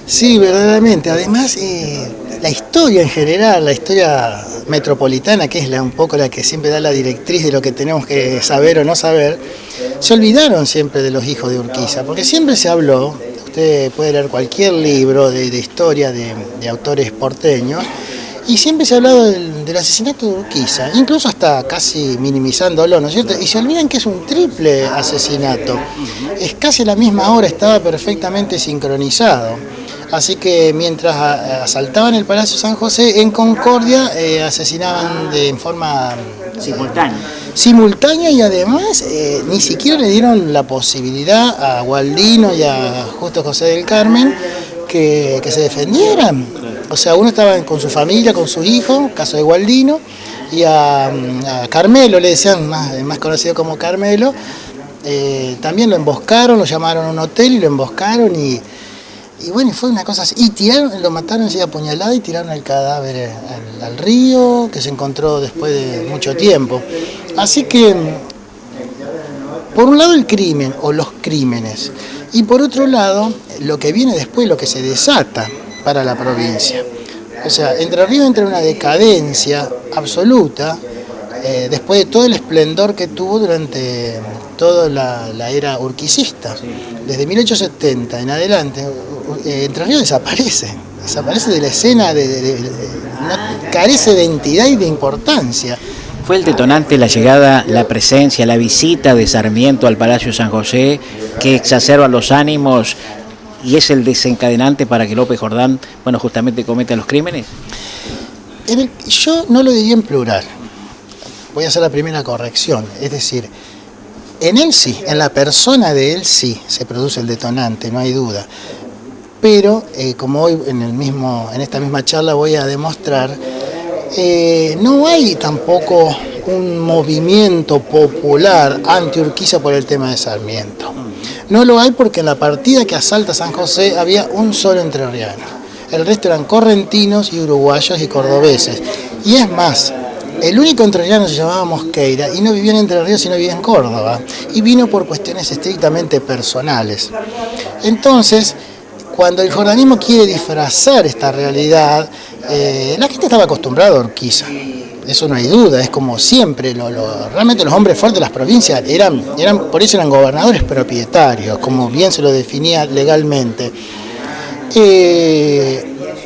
Sí, verdaderamente. Además, la historia en general, la historia metropolitana, que es un poco la que siempre da la directriz de lo que tenemos que saber o no saber, se olvidaron siempre de los hijos de Urquiza, porque siempre se habló, usted puede leer cualquier libro de historia de autores porteños, y siempre se ha hablado del asesinato de Urquiza, incluso hasta casi minimizándolo, ¿no es cierto? Y se olvidan que es un triple asesinato. Es casi a la misma hora, estaba perfectamente sincronizado. Así que mientras asaltaban el Palacio San José, en Concordia asesinaban en forma simultánea y además ni siquiera le dieron la posibilidad a Gualdino y a Justo José del Carmen que se defendieran. O sea, uno estaba con su familia, con su hijo, caso de Gualdino, y a Carmelo, le decían, más conocido como Carmelo, también lo emboscaron, lo llamaron a un hotel y lo emboscaron y bueno, fue una cosa así. Y lo mataron así apuñalado y tiraron el cadáver al río, que se encontró después de mucho tiempo. Así que, por un lado el crimen o los crímenes, y por otro lado, lo que viene después, lo que se desata para la provincia. O sea, Entre Ríos entra en una decadencia absoluta, después de todo el esplendor que tuvo durante toda la era urquicista. Desde 1870 en adelante, Entre Ríos desaparece de la escena, carece de entidad y de importancia. ¿Fue el detonante la llegada, la presencia, la visita de Sarmiento al Palacio San José que exacerba los ánimos y es el desencadenante para que López Jordán, justamente cometa los crímenes? Yo no lo diría en plural. Voy a hacer la primera corrección. Es decir, en él sí, en la persona de él sí se produce el detonante, no hay duda. Pero, como hoy en esta misma charla voy a demostrar, no hay tampoco un movimiento popular anti-Urquiza por el tema de Sarmiento. No lo hay porque en la partida que asalta San José había un solo entrerriano. El resto eran correntinos y uruguayos y cordobeses. Y es más, el único entrerriano se llamaba Mosqueira y no vivía en Entre Ríos sino vivía en Córdoba. Y vino por cuestiones estrictamente personales. Entonces, cuando el jordanismo quiere disfrazar esta realidad, la gente estaba acostumbrada a Urquiza. Eso no hay duda, es como siempre, realmente los hombres fuertes de las provincias por eso eran gobernadores propietarios, como bien se lo definía legalmente.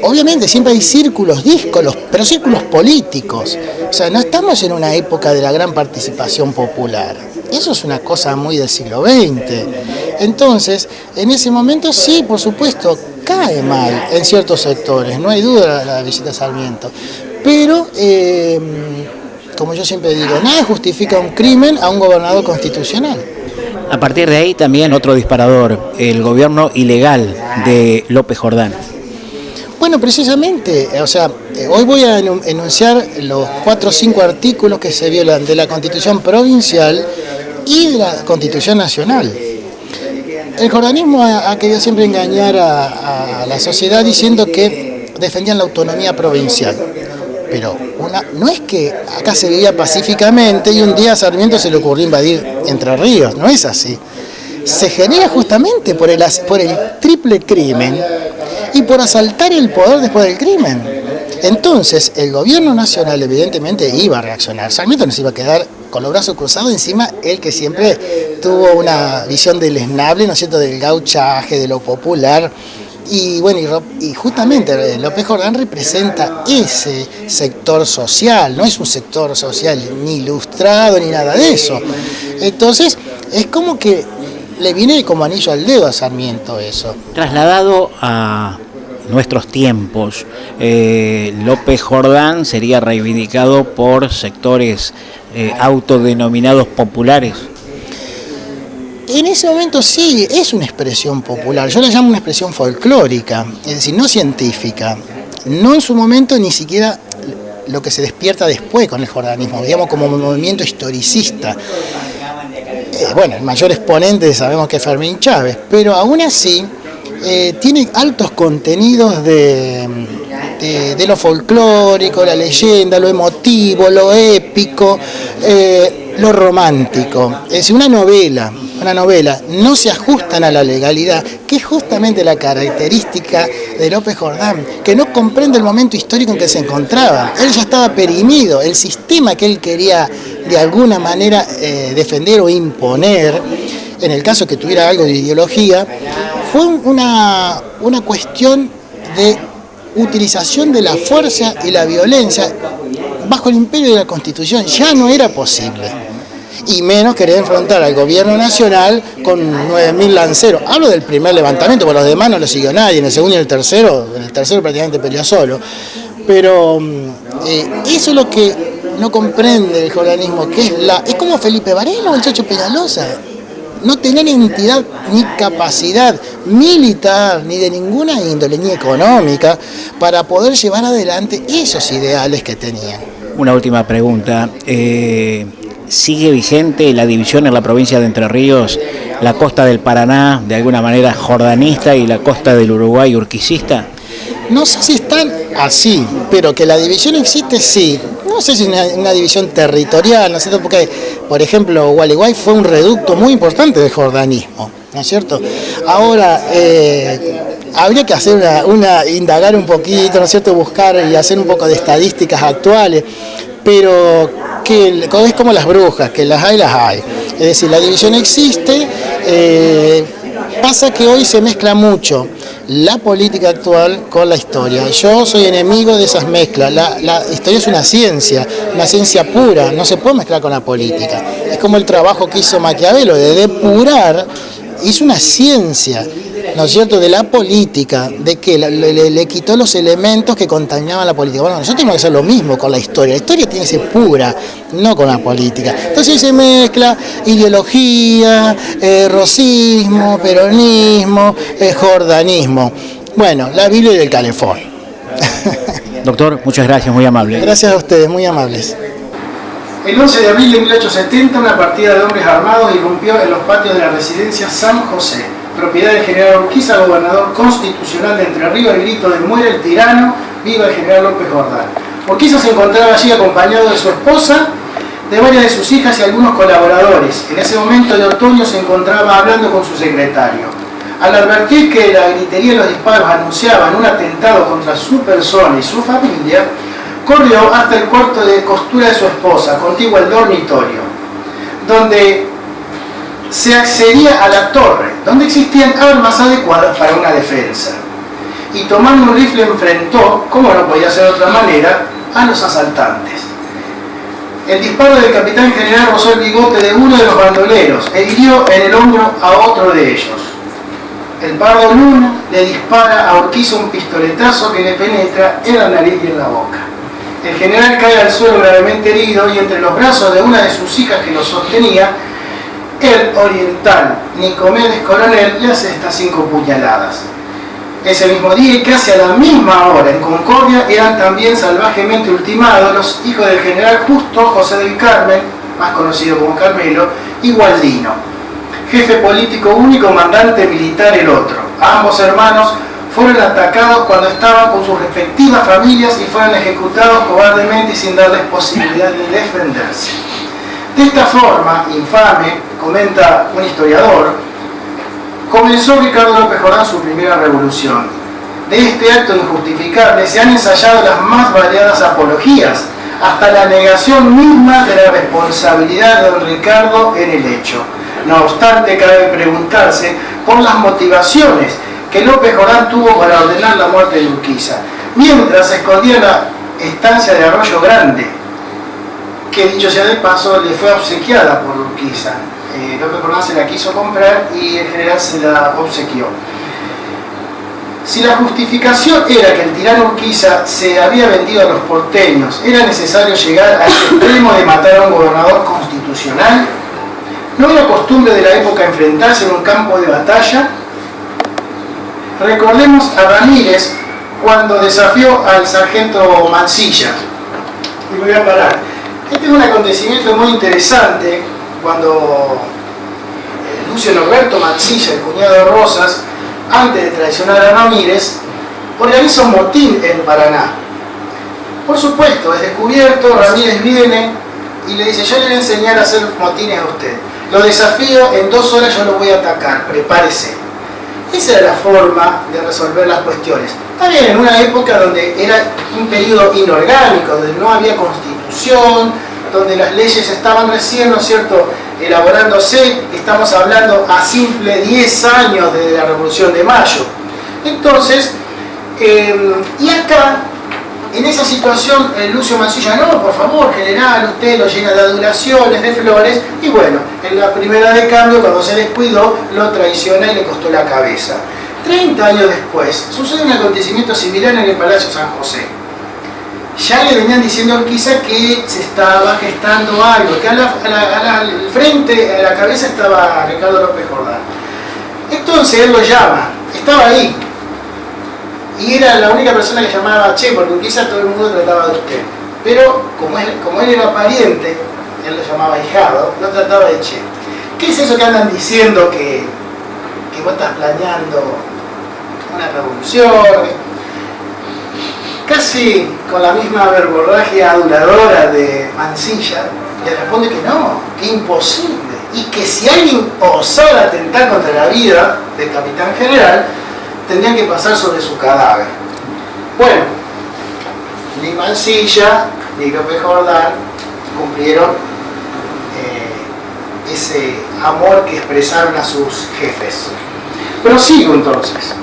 Obviamente siempre hay círculos díscolos, pero círculos políticos. O sea, no estamos en una época de la gran participación popular. Eso es una cosa muy del siglo XX. Entonces, en ese momento sí, por supuesto, cae mal en ciertos sectores, no hay duda la visita a Sarmiento. Pero, como yo siempre digo, nada justifica un crimen a un gobernador constitucional. A partir de ahí también otro disparador, el gobierno ilegal de López Jordán. Bueno, precisamente, hoy voy a enunciar los 4 o 5 artículos que se violan de la Constitución provincial y de la Constitución nacional. El jordanismo ha querido siempre engañar a la sociedad diciendo que defendían la autonomía provincial. Pero no es que acá se vivía pacíficamente y un día a Sarmiento se le ocurrió invadir Entre Ríos, no es así. Se genera justamente por el triple crimen y por asaltar el poder después del crimen. Entonces, el gobierno nacional evidentemente iba a reaccionar. Sarmiento no se iba a quedar con los brazos cruzados, encima él que siempre tuvo una visión deleznable, ¿no es cierto?, del gauchaje, de lo popular. Y bueno, y justamente López Jordán representa ese sector social, no es un sector social ni ilustrado ni nada de eso. Entonces, es como que le viene como anillo al dedo a Sarmiento eso. Trasladado a nuestros tiempos, López Jordán sería reivindicado por sectores autodenominados populares. En ese momento sí, es una expresión popular, yo la llamo una expresión folclórica, es decir, no científica, no en su momento ni siquiera lo que se despierta después con el jordanismo, digamos como un movimiento historicista. Bueno, el mayor exponente sabemos que es Fermín Chávez, pero aún así tiene altos contenidos de lo folclórico, la leyenda, lo emotivo, lo épico, lo romántico. Es una novela. una novela, no se ajustan a la legalidad, que es justamente la característica de López Jordán, que no comprende el momento histórico en que se encontraba. Él ya estaba perimido, el sistema que él quería de alguna manera defender o imponer, en el caso que tuviera algo de ideología, fue una cuestión de utilización de la fuerza y la violencia bajo el imperio de la Constitución. Ya no era posible. Y menos querer enfrentar al gobierno nacional con 9.000 lanceros. Hablo del primer levantamiento, porque los demás no lo siguió nadie, en el segundo y en el tercero prácticamente peleó solo. Pero eso es lo que no comprende el jordanismo, que es como Felipe Varela o el Chacho Peñalosa. No tenían entidad ni capacidad militar, ni de ninguna índole, ni económica, para poder llevar adelante esos ideales que tenían. Una última pregunta. ¿Sigue vigente la división en la provincia de Entre Ríos, la costa del Paraná, de alguna manera jordanista, y la costa del Uruguay urquicista? No sé si están así, pero que la división existe, sí. No sé si es una división territorial, ¿no es cierto? Porque, por ejemplo, Gualeguay fue un reducto muy importante del jordanismo, ¿no es cierto? Ahora, habría que hacer indagar un poquito, ¿no es cierto? Buscar y hacer un poco de estadísticas actuales, pero que es como las brujas, que las hay. Es decir, la división existe, pasa que hoy se mezcla mucho la política actual con la historia. Yo soy enemigo de esas mezclas. La historia es una ciencia pura, no se puede mezclar con la política. Es como el trabajo que hizo Maquiavelo, de depurar, hizo una ciencia, ¿no es cierto?, de la política, de que le quitó los elementos que contaminaban la política. Bueno, nosotros tenemos que hacer lo mismo con la historia. La historia tiene que ser pura, no con la política. Entonces se mezcla ideología, rosismo, peronismo, jordanismo. Bueno, la Biblia y el calefón. Doctor, muchas gracias, muy amable. Gracias a ustedes, muy amables. El 11 de abril de 1870, una partida de hombres armados irrumpió en los patios de la residencia San José, propiedad del general Urquiza, gobernador constitucional de Entre Ríos, al grito de "muere el tirano, viva el general López Jordán". Urquiza se encontraba allí acompañado de su esposa, de varias de sus hijas y algunos colaboradores. En ese momento de otoño se encontraba hablando con su secretario. Al advertir que la gritería y los disparos anunciaban un atentado contra su persona y su familia, corrió hasta el cuarto de costura de su esposa, contiguo al dormitorio, donde se accedía a la torre, donde existían armas adecuadas para una defensa. Y tomando un rifle enfrentó, como no podía ser de otra manera, a los asaltantes. El disparo del capitán general rozó el bigote de uno de los bandoleros e hirió en el hombro a otro de ellos. El Pardo Luna le dispara a Urquiza un pistoletazo que le penetra en la nariz y en la boca. El general cae al suelo gravemente herido y entre los brazos de una de sus hijas que lo sostenía, el oriental Nicomedes Coronel le hace estas 5 puñaladas. Ese mismo día y casi a la misma hora en Concordia eran también salvajemente ultimados los hijos del general Justo José del Carmen, más conocido como Carmelo, y Gualdino, jefe político uno y comandante militar el otro. Ambos hermanos fueron atacados cuando estaban con sus respectivas familias y fueron ejecutados cobardemente y sin darles posibilidad de defenderse. De esta forma infame, comenta un historiador, comenzó Ricardo López Jordán su primera revolución. De este acto injustificable se han ensayado las más variadas apologías, hasta la negación misma de la responsabilidad de don Ricardo en el hecho. No obstante, cabe preguntarse por las motivaciones que López Jordán tuvo para ordenar la muerte de Urquiza, mientras se escondía en la estancia de Arroyo Grande, que dicho sea de paso le fue obsequiada por Urquiza. López Jordán se la quiso comprar y el general se la obsequió. Si la justificación era que el tirano Urquiza se había vendido a los porteños, ¿era necesario llegar al extremo de matar a un gobernador constitucional? ¿No era costumbre de la época enfrentarse en un campo de batalla? Recordemos a Ramírez cuando desafió al sargento Mansilla. Y me voy a parar. Este es un acontecimiento muy interesante cuando Lucio Norberto Mansilla, el cuñado de Rosas, antes de traicionar a Ramírez, organiza un motín en Paraná. Por supuesto, es descubierto, Ramírez viene y le dice: yo le voy a enseñar a hacer motines a usted. lo desafío, en 2 horas yo lo voy a atacar, prepárese. Esa era la forma de resolver las cuestiones. También en una época donde era un periodo inorgánico, donde no había constitución, donde las leyes estaban recién, ¿no es cierto?, elaborándose. Estamos hablando a simple 10 años desde la Revolución de Mayo. Entonces, y acá, en esa situación, Lucio Mansilla, no, por favor, general, usted lo llena de adulaciones, de flores, y bueno, en la primera de cambio, cuando se descuidó, lo traiciona y le costó la cabeza. 30 años después, sucede un acontecimiento similar en el Palacio San José. Ya le venían diciendo a Urquiza que se estaba gestando algo, que al frente, a la cabeza estaba Ricardo López Jordán. Entonces él lo llama, estaba ahí, y era la única persona que llamaba che, porque Urquiza todo el mundo trataba de usted. Pero como él era pariente, él lo llamaba ahijado, lo trataba de che. ¿Qué es eso que andan diciendo que vos estás planeando una revolución? Casi con la misma verborragia aduladora de Mansilla, le responde que no, que imposible, y que si alguien osara atentar contra la vida del capitán general, tendrían que pasar sobre su cadáver. Bueno, ni Mansilla ni López Jordán cumplieron ese amor que expresaron a sus jefes. Prosigo entonces.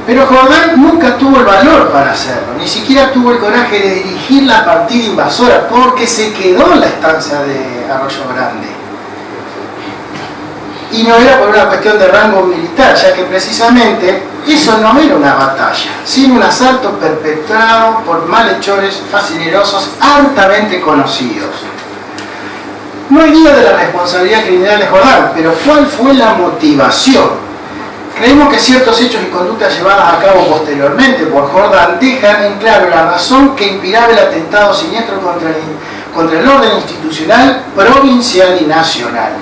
Pero Jordán nunca tuvo el valor para hacerlo, ni siquiera tuvo el coraje de dirigir la partida invasora, porque se quedó en la estancia de Arroyo Grande. Y no era por una cuestión de rango militar, ya que precisamente eso no era una batalla, sino un asalto perpetrado por malhechores facinerosos altamente conocidos. No hay duda de la responsabilidad criminal de Jordán, pero ¿cuál fue la motivación? Creemos que ciertos hechos y conductas llevadas a cabo posteriormente por Jordán dejan en claro la razón que inspiraba el atentado siniestro contra el orden institucional provincial y nacional.